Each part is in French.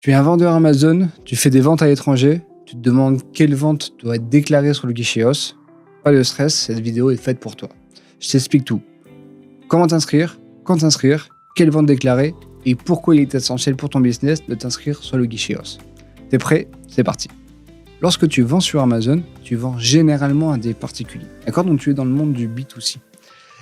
Tu es un vendeur Amazon, tu fais des ventes à l'étranger, tu te demandes quelle vente doit être déclarée sur le guichet OS. Pas de stress, cette vidéo est faite pour toi. Je t'explique tout. Comment t'inscrire, quand t'inscrire, quelle vente déclarer et pourquoi il est essentiel pour ton business de t'inscrire sur le guichet OS. T'es prêt? C'est parti. Lorsque tu vends sur Amazon, tu vends généralement à des particuliers. D'accord? Donc tu es dans le monde du B2C.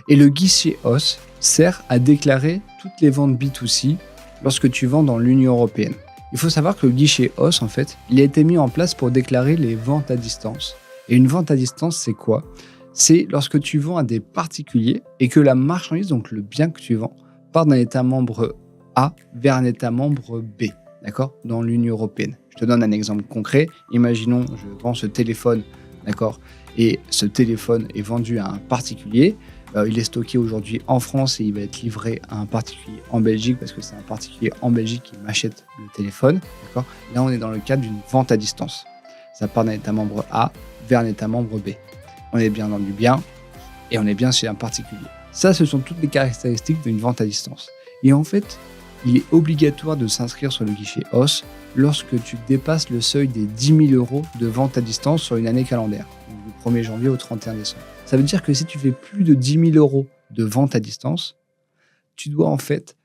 Et le guichet OS sert à déclarer toutes les ventes B2C lorsque tu vends dans l'Union européenne. Il faut savoir que le guichet OS, en fait, il a été mis en place pour déclarer les ventes à distance. Et une vente à distance, c'est quoi? C'est lorsque tu vends à des particuliers et que la marchandise, donc le bien que tu vends, part d'un État membre A vers un État membre B, d'accord, dans l'Union européenne. Je te donne un exemple concret. Imaginons, je vends ce téléphone, d'accord, et ce téléphone est vendu à un particulier. Il est stocké aujourd'hui en France et il va être livré à un particulier en Belgique parce que c'est un particulier en Belgique qui m'achète le téléphone. D'accord. Là, on est dans le cadre d'une vente à distance. Ça part d'un État membre A vers un État membre B. On est bien dans du bien et on est bien chez un particulier. Ça, ce sont toutes les caractéristiques d'une vente à distance. Et en fait, il est obligatoire de s'inscrire sur le guichet OS lorsque tu dépasses le seuil des 10 000 € de vente à distance sur une année calendaire, donc du 1er janvier au 31 décembre. Ça veut dire que si tu fais plus de 10 000 € de vente à distance, tu dois en fait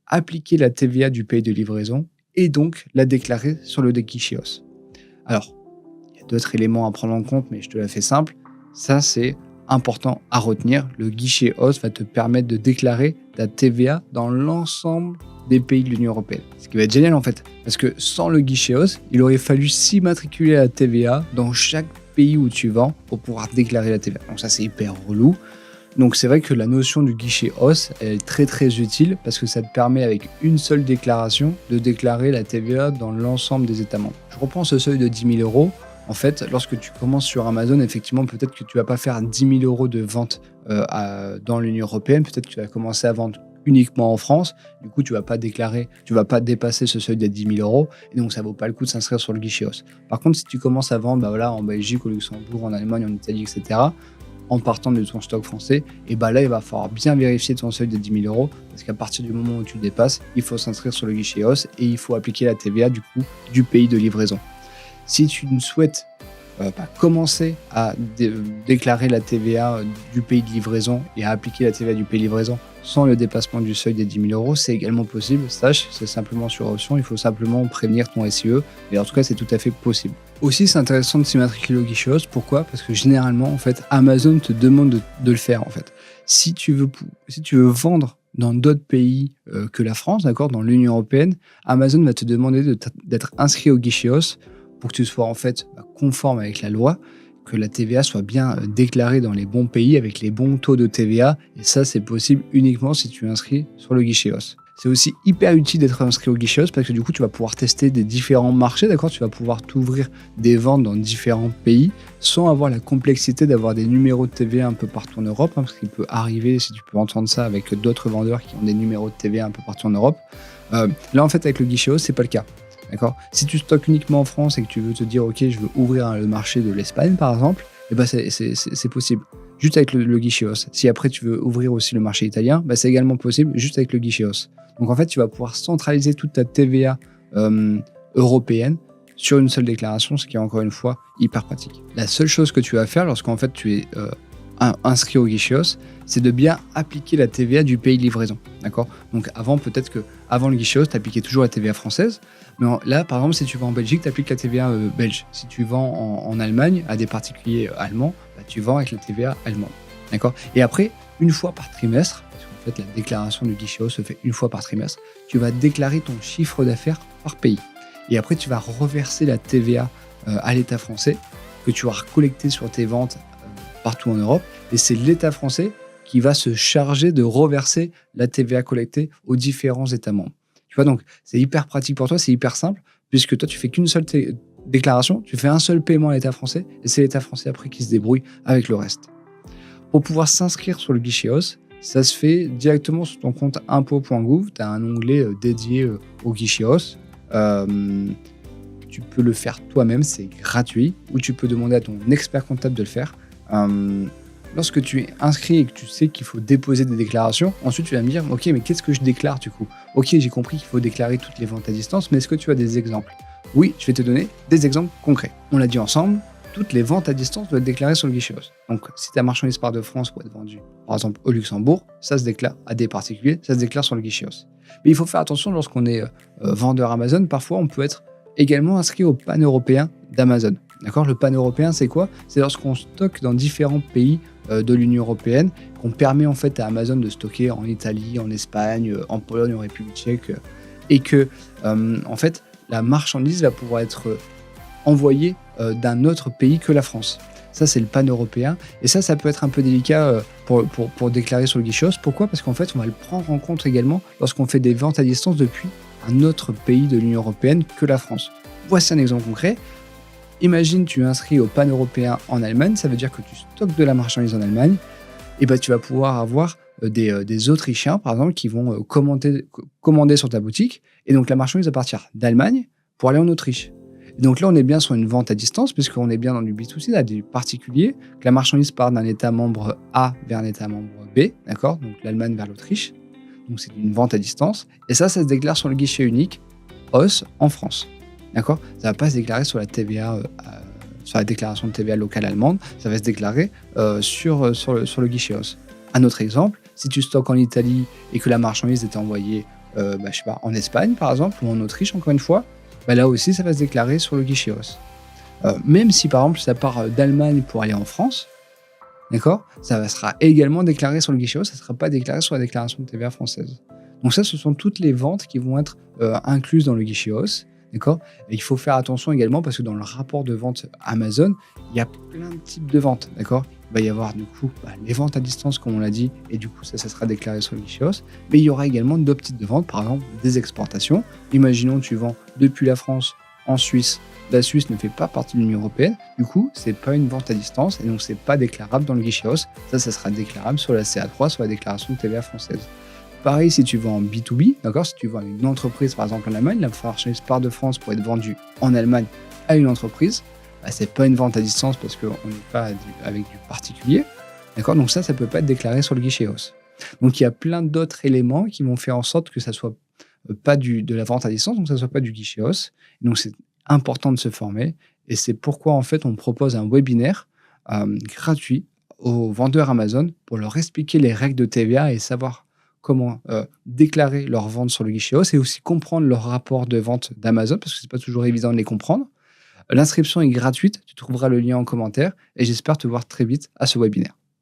appliquer la TVA du pays de livraison et donc la déclarer sur le guichet OS. Alors, il y a d'autres éléments à prendre en compte, mais je te la fais simple. Ça, c'est important à retenir. Le guichet OS va te permettre de déclarer ta TVA dans l'ensemble des pays de l'Union européenne. Ce qui va être génial en fait, parce que sans le guichet OS, il aurait fallu s'immatriculer à la TVA dans chaque pays où tu vends pour pouvoir déclarer la TVA. Donc ça, c'est hyper relou. Donc c'est vrai que la notion du guichet OS est très utile parce que ça te permet avec une seule déclaration de déclarer la TVA dans l'ensemble des États membres. Je reprends ce seuil de 10 000 €. En fait, lorsque tu commences sur Amazon, effectivement, peut-être que tu vas pas faire 10 000 € de vente dans l'Union européenne. Peut-être que tu vas commencer à vendre uniquement en France. Du coup, tu vas pas dépasser ce seuil de 10 000 €. Et donc, ça vaut pas le coup de s'inscrire sur le guichet OS. Par contre, si tu commences à vendre en Belgique, au Luxembourg, en Allemagne, en Italie, etc., en partant de ton stock français, et là, il va falloir bien vérifier ton seuil de 10 000 €, parce qu'à partir du moment où tu le dépasses, il faut s'inscrire sur le guichet OS et il faut appliquer la TVA du coup du pays de livraison. Si tu ne souhaites pas commencer à déclarer la TVA du pays de livraison et à appliquer la TVA du pays de livraison sans le dépassement du seuil des 10 000 €, c'est également possible. Sache, c'est simplement sur option, il faut simplement prévenir ton SIE, mais en tout cas, c'est tout à fait possible. Aussi, c'est intéressant de s'immatriculer au guichet OS. Pourquoi? Parce que généralement, en fait, Amazon te demande de le faire. En fait, si tu veux vendre dans d'autres pays que la France, d'accord, dans l'Union européenne, Amazon va te demander d'être inscrit au guichet OS pour que tu sois en fait conforme avec la loi, que la TVA soit bien déclarée dans les bons pays avec les bons taux de TVA. Et ça, c'est possible uniquement si tu es inscrit sur le guichet OS. C'est aussi hyper utile d'être inscrit au guichet OS parce que du coup, tu vas pouvoir tester des différents marchés, d'accord? Tu vas pouvoir t'ouvrir des ventes dans différents pays sans avoir la complexité d'avoir des numéros de TVA un peu partout en Europe, parce qu'il peut arriver, si tu peux entendre ça avec d'autres vendeurs qui ont des numéros de TVA un peu partout en Europe. Là, en fait, avec le guichet OS, c'est pas le cas. D'accord. Si tu stockes uniquement en France et que tu veux te dire ok, je veux ouvrir le marché de l'Espagne par exemple, c'est possible juste avec le guichet OS. Si après tu veux ouvrir aussi le marché italien, c'est également possible juste avec le guichet OS. Donc en fait, tu vas pouvoir centraliser toute ta TVA européenne sur une seule déclaration, ce qui est encore une fois hyper pratique. La seule chose que tu vas faire lorsqu'en fait tu es inscrit au guichet OS, c'est de bien appliquer la TVA du pays de livraison. D'accord. Donc peut-être que avant le guichet OS, tu appliquais toujours la TVA française. Mais là, par exemple, si tu vends en Belgique, tu appliques la TVA belge. Si tu vends en Allemagne à des particuliers allemands, tu vends avec la TVA allemande. D'accord. Et après, une fois par trimestre, parce qu'en fait, la déclaration du guichet OS se fait une fois par trimestre, tu vas déclarer ton chiffre d'affaires par pays. Et après, tu vas reverser la TVA à l'État français que tu vas collecter sur tes ventes partout en Europe. Et c'est l'État français qui va se charger de reverser la TVA collectée aux différents États membres. Tu vois, donc c'est hyper pratique pour toi, c'est hyper simple, puisque toi, tu fais qu'une seule déclaration, tu fais un seul paiement à l'État français, et c'est l'État français après qui se débrouille avec le reste. Pour pouvoir s'inscrire sur le guichet OS, ça se fait directement sur ton compte impôts.gouv. Tu as un onglet dédié au guichet OS. Tu peux le faire toi-même, c'est gratuit, ou tu peux demander à ton expert comptable de le faire. lorsque tu es inscrit et que tu sais qu'il faut déposer des déclarations, ensuite tu vas me dire, ok, mais qu'est-ce que je déclare du coup? Ok, j'ai compris qu'il faut déclarer toutes les ventes à distance, mais est-ce que tu as des exemples? Oui, je vais te donner des exemples concrets. On l'a dit ensemble, toutes les ventes à distance doivent être déclarées sur le guichet OS. Donc, si ta marchandise part de France pour être vendue, par exemple, au Luxembourg, ça se déclare à des particuliers, ça se déclare sur le guichet OS. Mais il faut faire attention lorsqu'on est vendeur Amazon, parfois on peut être également inscrit au pan-européen d'Amazon. D'accord? Le pan-européen, c'est quoi? C'est lorsqu'on stocke dans différents pays de l'Union européenne, qu'on permet en fait à Amazon de stocker en Italie, en Espagne, en Pologne, en République tchèque, et que en fait la marchandise va pouvoir être envoyée d'un autre pays que la France. Ça, c'est le pan-européen. Et ça peut être un peu délicat pour déclarer sur le guichet OS. Pourquoi? Parce qu'en fait, on va le prendre en compte également lorsqu'on fait des ventes à distance depuis un autre pays de l'Union européenne que la France. Voici un exemple concret. Imagine, tu es inscrit au pan-européen en Allemagne. Ça veut dire que tu stockes de la marchandise en Allemagne. Et ben, tu vas pouvoir avoir des Autrichiens, par exemple, qui vont commander sur ta boutique. Et donc, la marchandise va partir d'Allemagne pour aller en Autriche. Et donc là, on est bien sur une vente à distance, puisqu'on est bien dans du B2C, là, du particulier, que la marchandise part d'un État membre A vers un État membre B, d'accord? Donc l'Allemagne vers l'Autriche. Donc c'est une vente à distance. Et ça se déclare sur le guichet unique OS en France, d'accord? Ça ne va pas se déclarer sur la TVA, sur la déclaration de TVA locale allemande, ça va se déclarer sur le guichet OS. Un autre exemple, si tu stockes en Italie et que la marchandise était envoyée je sais pas, en Espagne, par exemple, ou en Autriche, encore une fois, là aussi, ça va se déclarer sur le guichet OS. Même si, par exemple, ça part d'Allemagne pour aller en France, d'accord, ça sera également déclaré sur le guichet OS, ça ne sera pas déclaré sur la déclaration de TVA française. Donc ça, ce sont toutes les ventes qui vont être incluses dans le guichet OS, d'accord. Et il faut faire attention également parce que dans le rapport de vente Amazon, il y a plein de types de ventes, d'accord. Il va y avoir du coup les ventes à distance, comme on l'a dit, et du coup ça sera déclaré sur le guichet OS. Mais il y aura également d'autres types de ventes, par exemple des exportations. Imaginons tu vends depuis la France en Suisse. La Suisse ne fait pas partie de l'Union européenne, du coup c'est pas une vente à distance et donc c'est pas déclarable dans le guichet OS. Ça sera déclarable sur la CA3, sur la déclaration de TVA française. Pareil si tu vends en B2B, d'accord, si tu vends à une entreprise par exemple en Allemagne, la marchandise part de France pour être vendue en Allemagne à une entreprise. C'est pas une vente à distance parce qu'on n'est pas avec du particulier, d'accord. Donc ça peut pas être déclaré sur le guichet OS. Donc il y a plein d'autres éléments qui vont faire en sorte que ça soit pas de la vente à distance, donc ça soit pas du guichet OS. Donc c'est important de se former et c'est pourquoi en fait on propose un webinaire gratuit aux vendeurs Amazon pour leur expliquer les règles de TVA et savoir comment déclarer leur vente sur le guichet OS et aussi comprendre leur rapport de vente d'Amazon parce que c'est pas toujours évident de les comprendre. L'inscription est gratuite, tu trouveras le lien en commentaire et j'espère te voir très vite à ce webinaire.